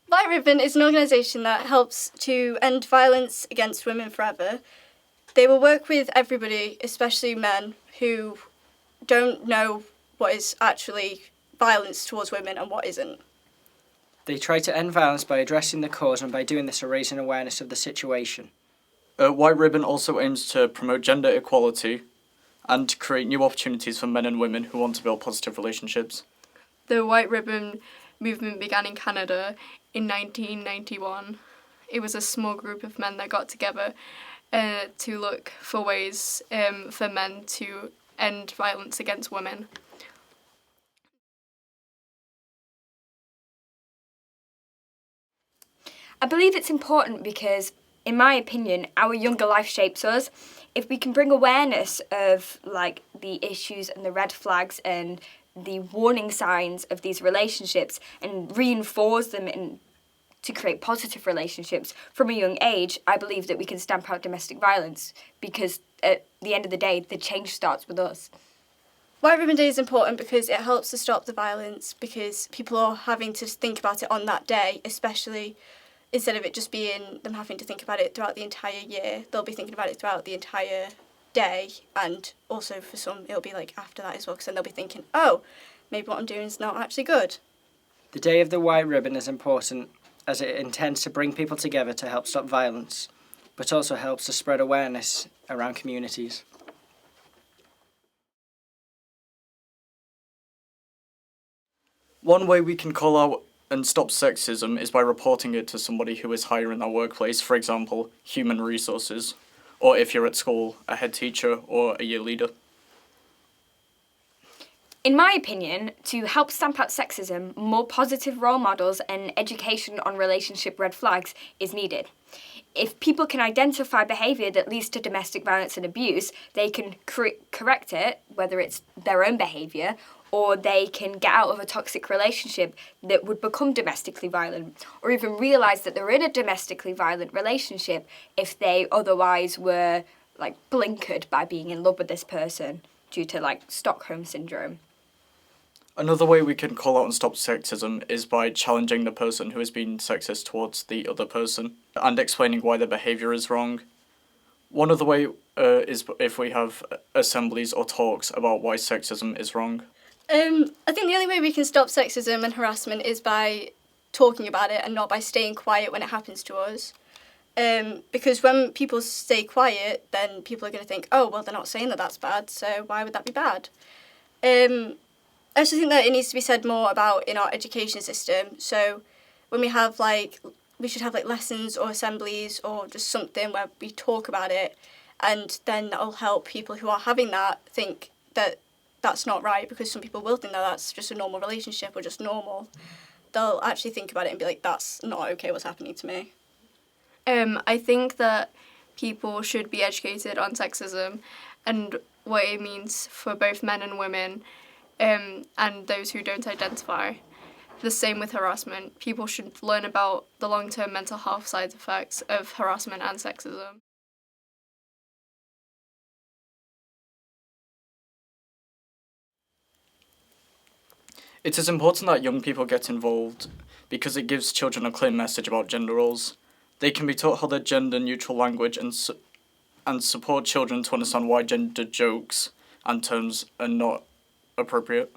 White Ribbon is an organisation that helps to end violence against women forever. They will work with everybody, especially men, who don't know what is actually violence towards women and what isn't. They try to end violence by addressing the cause, and by doing this are raising awareness of the situation. White Ribbon also aims to promote gender equality and create new opportunities for men and women who want to build positive relationships. The White Ribbon movement began in Canada in 1991. It was a small group of men that got together to look for ways for men to end violence against women. I believe it's important because, in my opinion, our younger life shapes us. If we can bring awareness of the issues and the red flags and the warning signs of these relationships and reinforce them to create positive relationships from a young age, I believe that we can stamp out domestic violence, because at the end of the day, the change starts with us. White Ribbon Day is important because it helps to stop the violence, because people are having to think about it on that day, especially instead of it just being them having to think about it throughout the entire year. They'll be thinking about it throughout the entire day, and also for some it'll be after that as well, because then they'll be thinking, oh, maybe what I'm doing is not actually good. The Day of the White Ribbon is important as it intends to bring people together to help stop violence, but also helps to spread awareness around communities. One way we can call out and stop sexism is by reporting it to somebody who is higher in our workplace, for example, human resources, or if you're at school, a head teacher or a year leader. In my opinion, to help stamp out sexism, more positive role models and education on relationship red flags is needed. If people can identify behaviour that leads to domestic violence and abuse, they can correct it, whether it's their own behaviour, or they can get out of a toxic relationship that would become domestically violent, or even realise that they're in a domestically violent relationship if they otherwise were blinkered by being in love with this person due to Stockholm syndrome. Another way we can call out and stop sexism is by challenging the person who is being sexist towards the other person and explaining why their behaviour is wrong. One other way is if we have assemblies or talks about why sexism is wrong. I think the only way we can stop sexism and harassment is by talking about it and not by staying quiet when it happens to us. Because when people stay quiet, then people are going to think, oh, well, they're not saying that that's bad, so why would that be bad? I also think that it needs to be said more about in our education system. So when we have we should have lessons or assemblies or just something where we talk about it, and then that'll help people who are having that think that that's not right, because some people will think that that's just a normal relationship or just normal. They'll actually think about it and be like, that's not okay what's happening to me. I think that people should be educated on sexism and what it means for both men and women, and those who don't identify. The same with harassment. People should learn about the long-term mental health side effects of harassment and sexism. It is important that young people get involved because it gives children a clear message about gender roles. They can be taught how their gender-neutral language and support children to understand why gender jokes and terms are not appropriate.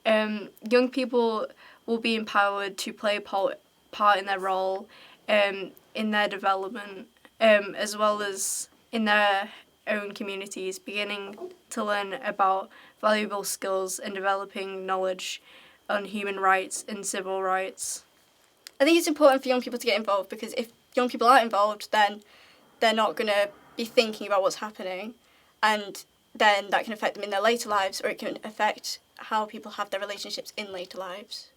Young people will be empowered to play a part in their role, in their development, as well as in their own communities, beginning to learn about valuable skills and developing knowledge on human rights and civil rights. I think it's important for young people to get involved, because if young people aren't involved, then they're not going to be thinking about what's happening, and then that can affect them in their later lives, or it can affect how people have their relationships in later lives.